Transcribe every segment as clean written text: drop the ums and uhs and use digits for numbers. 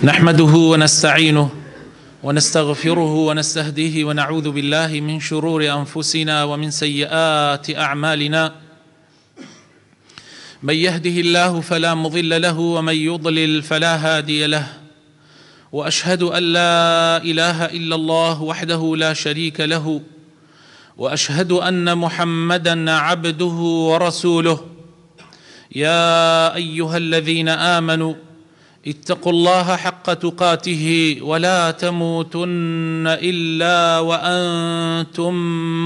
نحمده ونستعينه ونستغفره ونستهديه ونعوذ بالله من شرور أنفسنا ومن سيئات أعمالنا. من يهده الله فلا مضل له ومن يضلل فلا هادي له، وأشهد أن لا إله إلا الله وحده لا شريك له، وأشهد أن محمدًا عبده ورسوله. يا أيها الذين آمنوا اتقوا الله حق تقاته ولا تموتن إلا وأنتم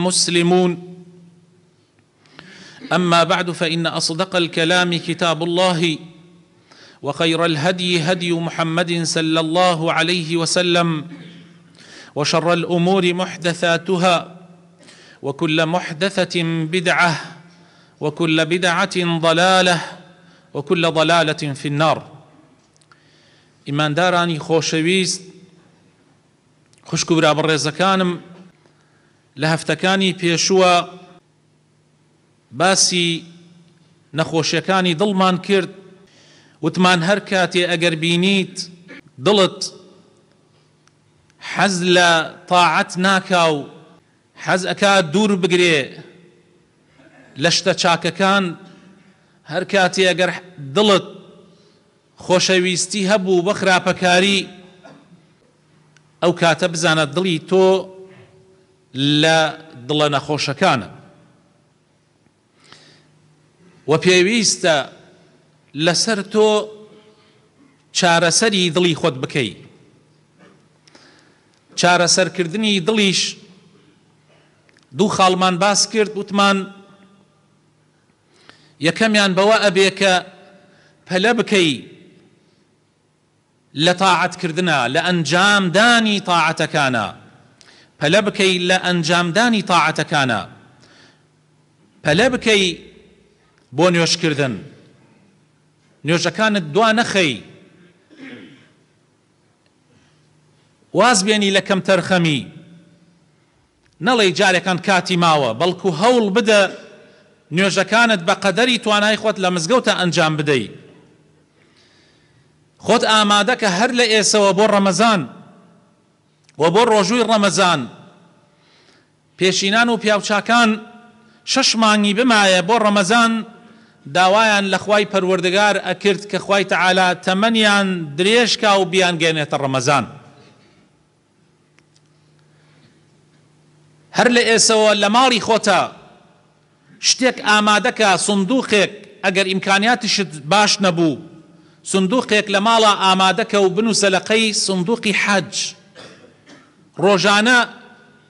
مسلمون. أما بعد، فإن أصدق الكلام كتاب الله، وخير الهدي هدي محمد صلى الله عليه وسلم، وشر الأمور محدثاتها، وكل محدثة بدعة، وكل بدعة ضلالة، وكل ضلالة في النار. ئیماندارانی خۆشەویست، خوشک و برابەڕێزەکانم، لە هەفتەکانی پێشووە باسی نەخۆشیەکانی دڵمان کرد. وتمان هەر کاتێ ئەگەر بینیت دڵت حەز لە تاعەت ناکا و حەز ئەکا دوور بگرێ لە شتە چاکەکان، هەر کاتێ ئەگەر دڵت خۆشەویستی هەبوو بە خراپەکاری، ئەو کاتە بزانە دڵی تۆ لە دڵە نەخۆشەکانە، و پێویستە لەسەر تۆ چارەسەری دڵی خۆت بکەی. چارەسەرکردنی دڵیش دوو خاڵمان باس کرد. وتمان یەکەمیان بەوە ئەبێ کە پەلە بکەی لە تاعەتکردنە، لە ئەنجامدانی تاعەتەکانە، پەلە بکەی لە ئەنجامدانی تاعەتەکانە، پەلە بکەی بۆ نوێژکردن، نوێژەکانت دوا نەخەی، واز بێنی لە کەم تەرخەمی، نەڵێی جارێکان کاتی ماوە، بەڵکو هەوڵ بدە نوێژەکانت بە قەدەری توانای خۆت لە مزگەوتە ئەنجام بدەی. خۆت ئامادەکە هەر لە ئێسەوە بۆ ڕەمەزان و بۆ ڕۆژووی ڕەمەزان پێشینان و پیاوچاکان 6 مانگی بمایە بۆ ڕەمەزان داوایان لە خوای پەروەردگار ئەکرد کە خوای تەعالا تەمەنیان درێژکا و بیانگەێنێتە ڕەمەزان. هەر لە ئێسەوە لە ماڵی خۆتە شتێک ئامادەکە، سندوقێک، ئەگەر ئیمکانیاتیشت باش نەبوو، سندوقێک لە ماڵە ئامادەکە و بنووسە لەقەی سندوقی حەج. ڕۆژانە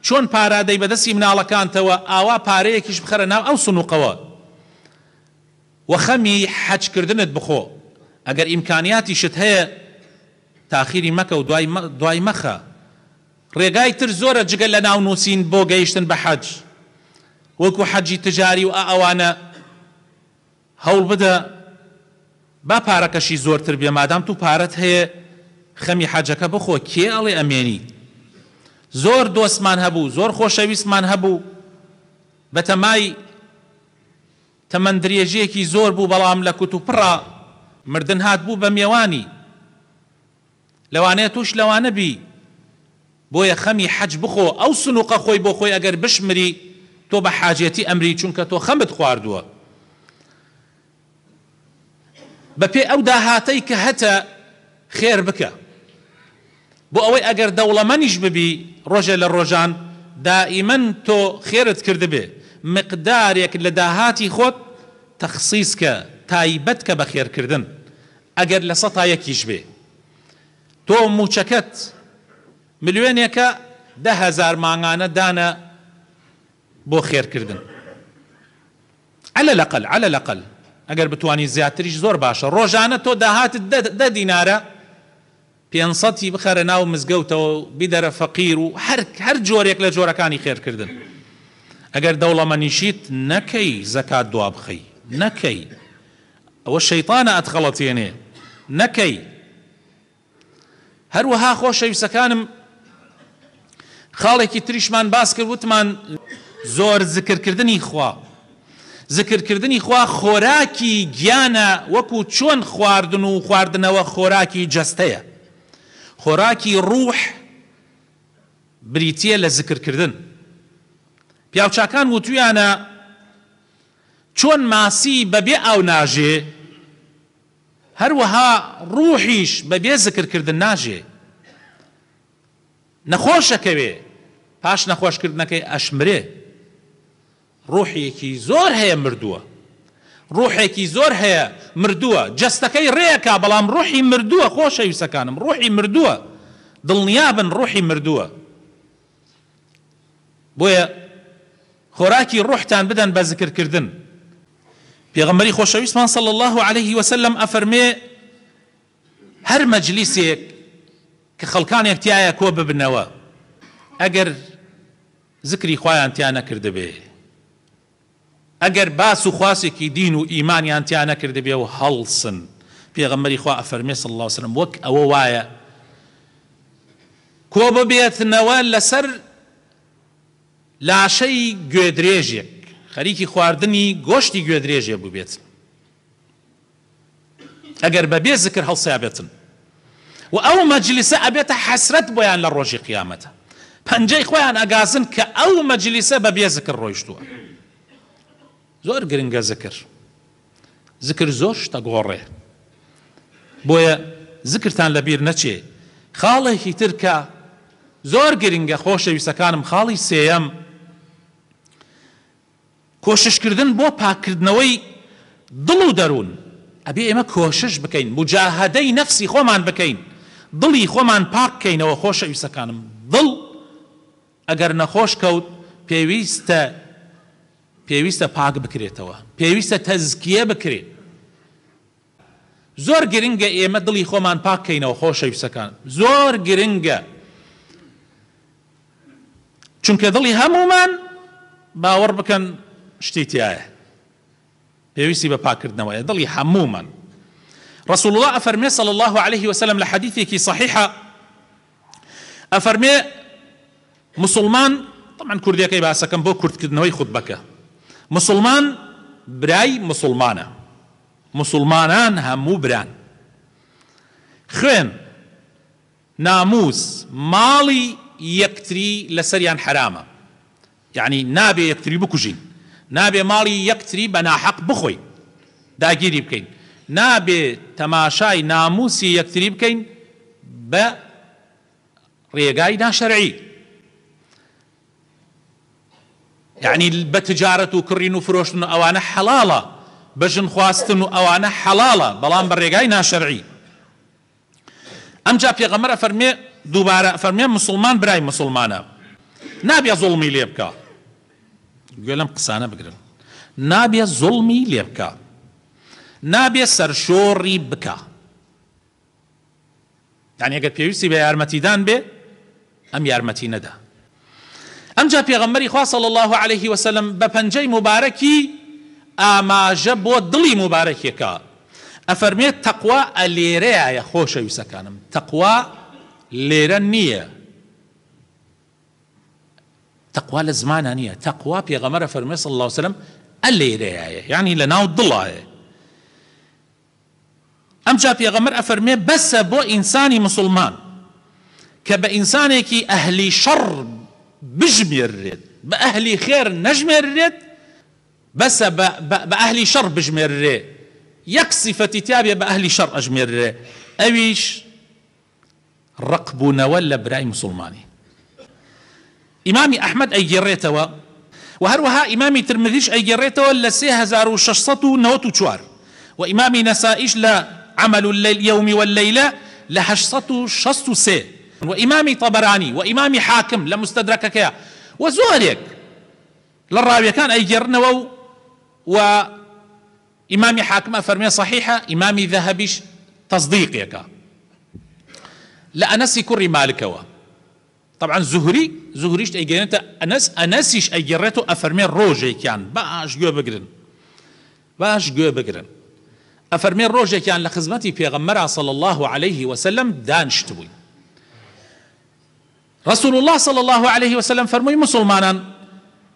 چۆن پارادەی بەدەستی مناڵەکانتەوە، ئاوا پارەیەکیش بخەرە ناو ئەو سندوقەوە و خەمی حەجکردنت بخۆ. ئەگەر ئیمکانیاتیشت هەیە تاخیری مەکە و دوای مەخە. ڕێگای تر زۆرە جگە لە ناو نووسین بۆ گەیشتن بە حەج، وەکو حەجی تجاری و ئەوانە. هەوڵ بدە با پارەکەشی زۆرتر بێ، مادام تو پارەت هەیە خەمی حەجەکە بخۆ. کێ ئەڵێ ئەمێنی؟ زۆر دۆستمان هەبوو، زۆر خۆشەویستمان هەبوو، بە تەمای تەمەن درێژەیەکی زۆر بوو، بەڵام لە کوت و پڕە مردن هات بوو بە میێوانی. لەوانەیە توش لەوانە بی، بۆیە خەمی حەج بخۆ. ئەو سنووقە خۆی بۆ خۆی ئەگەر بشمری تۆ بە حاجەتی ئەمری، چونکە تۆ خەمت خواردووە. بەپێ ئەو داهاتەی کە هەتە خێر بکە، بۆ ئەوەی ئەگەر دەوڵەمەنیش ببی ڕۆژێ لە ڕۆژان دائیمەن تۆ خێرت کردبێ. مقدارێک لە داهاتی خۆت تەخسیس کە، تایبەت کە بە خێرکردن. ئەگەر لە 100 بێ، تۆ موچەکەت ملیۆنێکە 10,000 مانگانە دانە بۆ خێرکردن. على الأقل ئەگەر بتوانی زیاتریش زۆر باشە. ڕۆژانە تۆ داهاتت 10 دینارە، 500 بخەرە ناو مزگەوتەوە بیدەرە فەقیر و هەر جۆرێک لە جۆرەکانی خێرکردن. ئەگەر دەوڵەمەنیشیت نەکەی زەکات دوا بخەی، نەکەی، ئەوە شەیطانە ئەتخەڵەتێنێ، نەکەی. هەروەها خۆشەویستەکانم، خاڵێکی تریشمان باس کرد. وتمان زۆر زکرکردنی خوا، زکرکردنی خوا خۆراکی گیانە، وەکو چۆن خواردن و خواردنەوە خۆراکی جەستەیە. خۆراکی ڕوح بریتیە لە زیکرکردن. پیاوچاکان وتویانە چۆن ماسی بەبێ ئاو ناژێ، هەروەها ڕوحیش بەبێ زیکرکردن ناژێ. نەخۆشەکەوێ پاش نەخۆشکردنەکەی ئەشمرێ. ڕوحێکی زۆر هەیە مردووە، ڕوحێکی زۆر هەیە مردووە، جەستەکەی ڕێیەکا بەڵام ڕوحی مردووە. خۆشەویستەکانم ڕوحی مردووە، دڵنیابن ڕوحی مردووە. بۆیە خۆراکی ڕوحتان بدەن بە زیکرکردن. پێغەمبەری خۆشەویستمان صلی الله عليه وسلم ئەفەرمێ هەر مەجلیسێک کە خەڵکانێک تایە کۆ ببنەوە، ئەگەر زیکری خۆیان تیا نەکردبێ، ئەگەر باس و خواسێکی دین و ئیمانیان تیا نەکردبێ و هەڵسن، پێغەمبەری خوا ئەفەرمێ صلی الله عليه وسلم وەک ئەوە وایە کۆ ببێتنەوە لەسەر لاشەی گوێدرێژێک، خەریکی خواردنی گۆشتی گوێدرێژێ ببێت، ئەگەر بەبێ زیکر هەڵسابێتن. و ئەو مەجلیسە ئەبێتە حەسرەت بۆیان لە ڕۆژی قیامەتە، پەنجەی خۆیان ئەگازن کە ئەو مەجلیسە بەبێ زیکر ڕۆیشتووە. زۆر گرنگە زیکر، زیکر زۆر شتە گۆڕێ، بۆیە زیکرتان لەبیر نەچێ. خاڵێکی تر کە زۆر گرنگە خۆشەویستەکانم، خاڵی سێیەم کۆششکردن بۆ پاکردنەوەی دڵ و دەروون. ئەبێ ئێمە کۆشش بکەین، مجاهدەی نەفسی خۆمان بکەین، دڵی خۆمان پاک بکەینەوە. خۆشەویستەکانم دڵ ئەگەر نەخۆش کەوت پێویستە پاک بکرێتەوە، پێویستە تەزکیە بکرێت. زۆر گرنگە ئێمە دڵی خۆمان پاک بکەینەوە خۆشەویستەکان، زۆر گرنگە، چونکە دڵی هەمومان باوەڕ بکەن شتی تایە، پێویستی بە پاکردنەوەیە دڵی هەمومان. رسول الله ئەفەرمێ صلى الله عليه وسلم لە حەدیثێکی صحیحە، ئەفەرمێ مسلمان، طبعا کوردیەکەی باسەکەم بۆ کوردکردنەوەی خوتبەکە، مسلمان برای مسلمانە، مسلمانان هەموو بران، خوێن ناموس ماڵی یەکتری لەسەریان حرامە، یعنی نابێ یەکتری بکوژین، نابێ ماڵی یەکتری بە ناحەق بخۆین داگیری بکەین، نابێ تەماشای ناموسی یەکتری بکەین بە ڕێگای ناشەرعی، یعنی بە تجارەت و کڕین و فرۆشتن و ئەوانە حەڵاڵە، بە ژن خواستن و ئەوانە حەڵاڵە، بەڵام بە ڕێگای ناشەرعی. ئەمجا پێغەمبەر ئەفەرمێ دووبارە ئەفەرمێ مسلمان برای مسلمانە، نابێ زوڵمی لێ بکە، گوێ لەم قسانە بگرن، نابێ زوڵمی لێ بکە، نابێ سەرشۆڕی بکە، یعنی ئەگەر پێویستی بە یارمەتیدان بێ ئەم یارمەتی نەدا. ئەمجا پێغەمبەری خوا صلی الله عليه وسلم بە پەنجەی مبارەکی ئاماژە بۆ دڵی مبارەکێکە، ئەفەرمێت تەقوا ئەلێرەیە. خۆشەویستەکانم تەقوا لێرە نییە، تەقوا لە زمانە نییە، تەقوا پێغەمبەر ئەفەرمێ صلی الله عليه وسلم ئەلێرەیە، یعنی لەناو دڵایە. ئەمجا پێغەمبەر ئەفەرمێ بەسە بۆ ئینسانی مسلمان کە بە ئینسانێکی ئەهلی شەڕ بژمێررێت، بە ئەهلی خێر نەژمێررێت، بەسە بە ئەهلی شەڕ بژمێررێ، یەک سیفەتی تیابێ بە ئەهلی شەڕ ئەژمێررێ، ئەویش ڕقبوونەوە لە برای مسلمانی. ئیمامی ئەحمەد ئەیگێڕێتەوە و هەروەها ئیمامی ترمذیش ئەیگێڕێتەوە لە 3694 و ئیمامی نەسائیش لە عمل اليوم والليلة لە 863 و ئیمامی طەبەرانی و ئیمامی حاکم لە مستەدرەکەکەیە و زۆرێک لە ڕاویەکان ئەیگێڕنەوە و ئیمامی حاکم ئەفەرمێ صحیحە، ئیمامی ذەهەبیش تەصدیقێکە لە ئەنەسی کوڕی مالکەوە. طبعا زهریش ئەیگێڕێتە ئەنەسیش ئەیگێڕێتەوە ئەفەرمێ ڕۆژێکیان باش گوێ بگرن، باش گوێ بگرن، ئەفەرمێ ڕۆژێکیان لە خزمەتی پێغەمبەرا صلی الله عليه وسلم دانیشت بووین. رسول الله صلى الله عليه وسلم فرمووی مسلمانان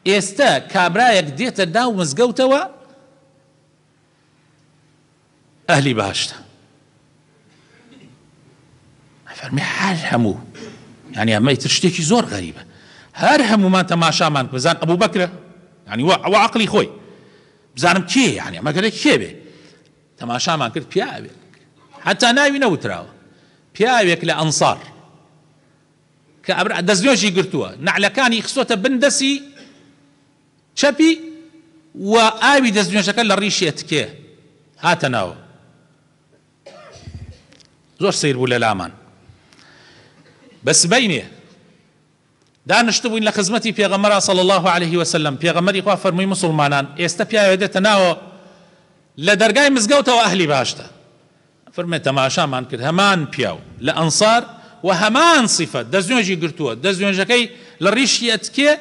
ئێستا کابرایەک دێتە ناو مزگەوتەوە ئەهلی باشتە، فەرمی هەر هەموو یعنی ئەمە ئیتر شتێکی زۆر غەریبە هەر هەمومان تەماشامان بزان ئەبوو بەکرە یعنی ئەوە عەقڵی خۆی بزانم کێ یعنی ئەمە گەرە کێ بێ تەماشامان کرد پیاوێک حتا ناوی نەوتراوە پیاوێک لە ئەنسار کە دەستنوێژی گرتووە نەعلەکانی خستۆتە بن دەسی چەپی و ئاوی دەستنوێژەکە لە ڕیشی ئەتکێ هاتە ناوە زۆر سیر بوو لە لامان بەس بەینێ دانیشتە بووین لە خزمەتی پێغەمبەر صلی الله عليه وسلم پێغەمبەری خوا فەرمووی موسڵمانان ئێستا پیاوێک دێتە ناوە لە دەرگای مزگەوتەوە ئەهلی باشتە فەرمێ تەماشامان کرد هەمان پیاو لە ئەنسار و هەمان صیفەت دەستنوێژی گرتووە دەستنوێژەکەی لە ڕیشی ئەتکێ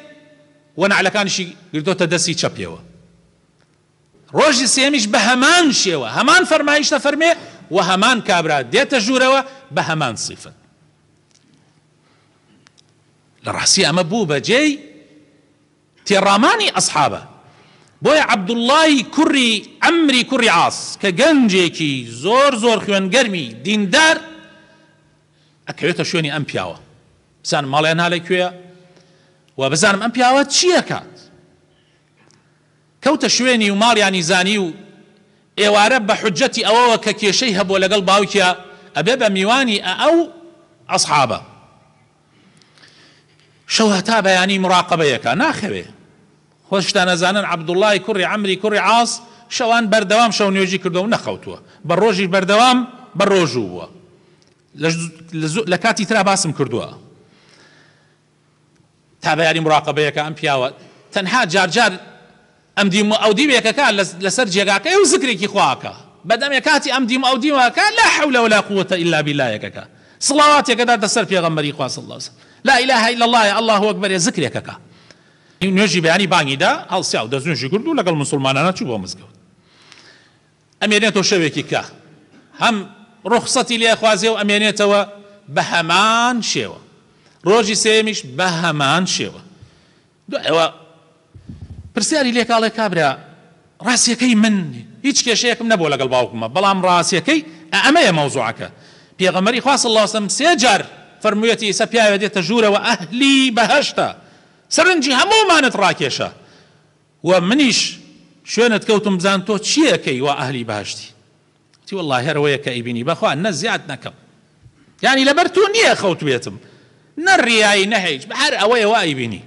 و نەعلەکانیشی گرتووەتە دەستی چەپیەوە ڕۆژی سێمیش بە هەمان شێوە هەمان فەرمایشتە فەرمێ و هەمان کابرا دێتە ژوورەوە بە هەمان صیفەت لە ڕاستی ئەمە بوو بەجێی تێڕامانی ئەسحابە بۆیە عەبدوڵڵای کوڕی عەمری کوڕی عاس کە گەنجێکی زۆر زۆر خوێنگەرمی دیندار ئەکەوێتە شوێنی ئەم پیاوە بزانم ماڵیان ها لەکوێیە و بزانم ئەم پیاوە چییە کات کەوتە شوێنی و ماڵیانی زانی و ئێوارە بە حوجەتی ئەوەوە کە کێشەی هەبووە لەگەڵ باوکیە ئەبێ بە میوانی ئەو ئەسحابە شەو هەتا بەیانی مراقبەیەکە ناخەوێ خۆشتان ئەزانن عەبدوڵڵای کوڕی عەمری کوڕی عاس شەوان بەردەوام شەو نوێژی کردو و نەخەوتووە بە ڕۆژی بەردەوام بە ڕۆژوو بووە لە کاتی ترا باسم کردووە تا بەیانی مراقبەیەکە ئەم پیاوە تەنها جارجار ئەم دیم و ئەو دیمێکەکە لەسەر جێگاکە و زکرێکی خواکە بەدەمێ کاتی ئەم دیم و ئەو دیمەکە لا حول ولا قوة إلا بالله سڵاواتێکەدا دەسەر پێغەمبەری خوا صلی الله عليه وسلم لا إله إلا الله الله أكبر ذکرێکەکە نوێژی بەیانی بانگیدا هەڵسیا و دەستنوێژی کرد و لەگەڵ موسڵمانانە چوو بۆ مزگەوت ئەمێنێتەوە شەوێکی کە هەم ڕوخسەتی لێ خوازێ و ئەمێنێتەوە بە هەمان شێوە ڕۆژی سێمیش بە هەمان شێوە ئەوە پرسیاری لێ کاڵێ کابرا ڕاستیەکەی من هیچ کێشەیەکم نەبوو لەگەڵ باوکمە بەڵام ڕاستیەکەی ئەمەیە مەوزوعەکە پێغەمبەری خوا صلی الله عليه وسلم سێ جار فەرموویەتی ئێستا پیاوێ دێتە ژوورەوە ئەهلی بەهەشتە سەرنجی هەموومانت ڕاکێشە و منیش شوێنت کەوتم بزان تۆ چیەکەی وا ئەهلی بەهەشتی تی والله هەرەوەیە کە ئیبینی بەخوا نە زیاد نەکەم یعنی لەبەر تۆ نییە خەوتوێتم نە ڕیایی نەهیچ بە هەر ئەوەیە وا ئیبینی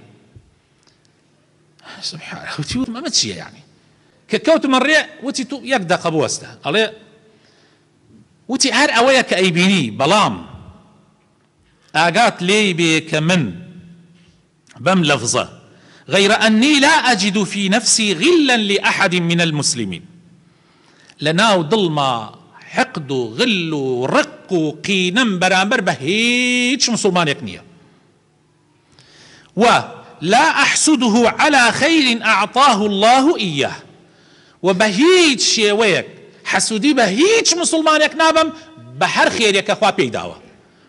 سبحانه وتی وتم ئەمە چییە یعنی کە کەوتمە ڕێ وتی تو یەک دەقە بوەستە ئەڵێ وتی هەر ئەوەیە کە ئەیبینی بەڵام ئاگات لێی بێ کە من بەم لەفزە غير أني لا أجد في نفسي غلا لأحد من المسلمين لناو ظلما حقد غل رق قينم برامبر بهيج مسلمان يكنيه ولا أحسده على خير أعطاه الله إياه وبهيج شيويك حسودي بهيج مسلمان يكنابم بحر خير يكخوا بيداوه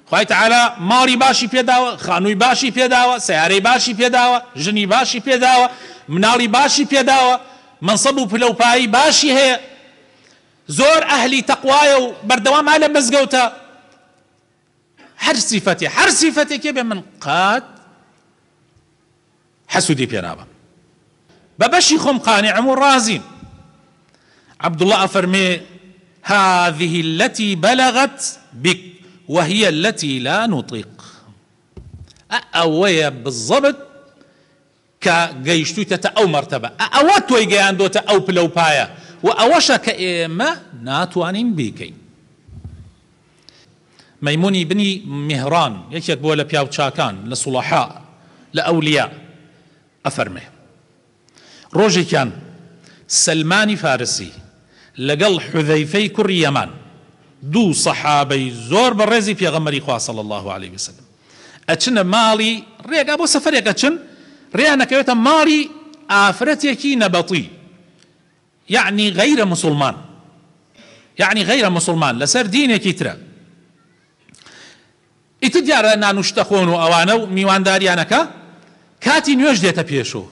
خوای تعالی ماڵی باشی پێداوە خانووی باشی پێداوە سیارەی باشی پێداوە ژنی باشی پێداوە مناڵی باشی پێداوە منسەب و پلەپایی باشی هەیە زۆر ئەهلی تەقوایە و بەردەوام لە مزگەوتە هەر سیفەتێکێ بێ من قات حەسوودی پێ نابم بە بەشی خۆم قانعم و ڕازیم عەبدوڵڵا ئەفەرمێ هذه التي بلغت بك وهي التي لا نطيق أويا بالضبط كجيشتوتة أو مرتبة أوات ويجي دوتا أو بلوبايا وأوشا كإما ناتوانين بيكي ميموني بني مهران يكيك بولا بياو تشاكان لصلحاء لأولياء أفرمه روجي كان سلماني فارسي لقل حذيفي كري يمان دو صحابي زور بالرزي في غمري خوا صلى الله عليه وسلم أتشن مالي ريق أبو سفريك أتشن ريانا كيوتا مالي آفرتيكي نبطي يعني غير مسلمان لسر دينيكي ترى اتديار أننا نشتخون أوانو ميوان داريانكا كاتي نيوش ديتا بيشو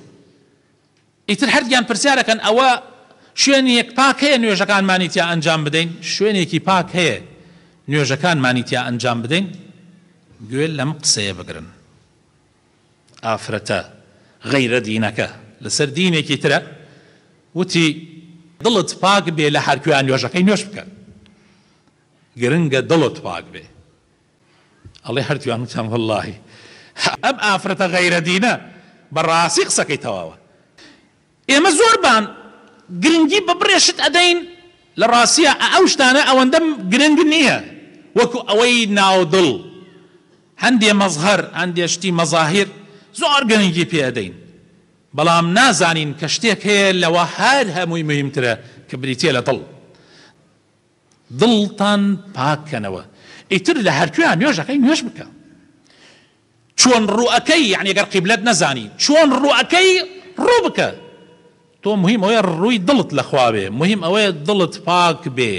اتر برسيارة كان أوا شوێنێک پاک هەیە نوێژەکان مانیتیا ئەنجام بدەین شوێنێکی پاک هەیە نوێژەکان مانیتیا ئەنجام بدەین گوێ لەم قسەیە بگرن. ئافرەتە غەیرە دینەکە لەسەر دینێکی ترە وتی دڵت پاک بێ لە هەرکوێیان نوێژەکەی نوێژ بکە، گرنگە دڵت پاک بێ. ئەڵێ هەردووان وتیان وەڵڵاهی ئەم ئافرەتە غەیرە دینە بەڕاستی قسەکەی تەواوە. ئێمە زۆربان گرنگی بە بڕێشت ئەدەین لە ڕاستیە ئەو شتانە ئەوەندەم گرنگ نییە وەکو ئەوەی ناودڵ. هەندێ مەزهەر هەندێ شتی مەزاهیر زۆر گرنگی پێ ئەدەین، بەڵام نازانین کە شتێک هەیە لەوە هەر هەمووی مهمترە کە بریتێ لە دڵ. دڵتان پاککەنەوە، ئیتر لە هەرکوێیان نوێژەکەی نوێژ بکە. چۆن ڕوئەکەی یعنی ئەگەر قیبلەت نەزانی چۆن ڕوئەکەی ڕوو بکە. تۆ مهم ئەوەیە ڕووی دڵت لەخوا بێ، مهم ئەوەیە دڵت پاک بێ.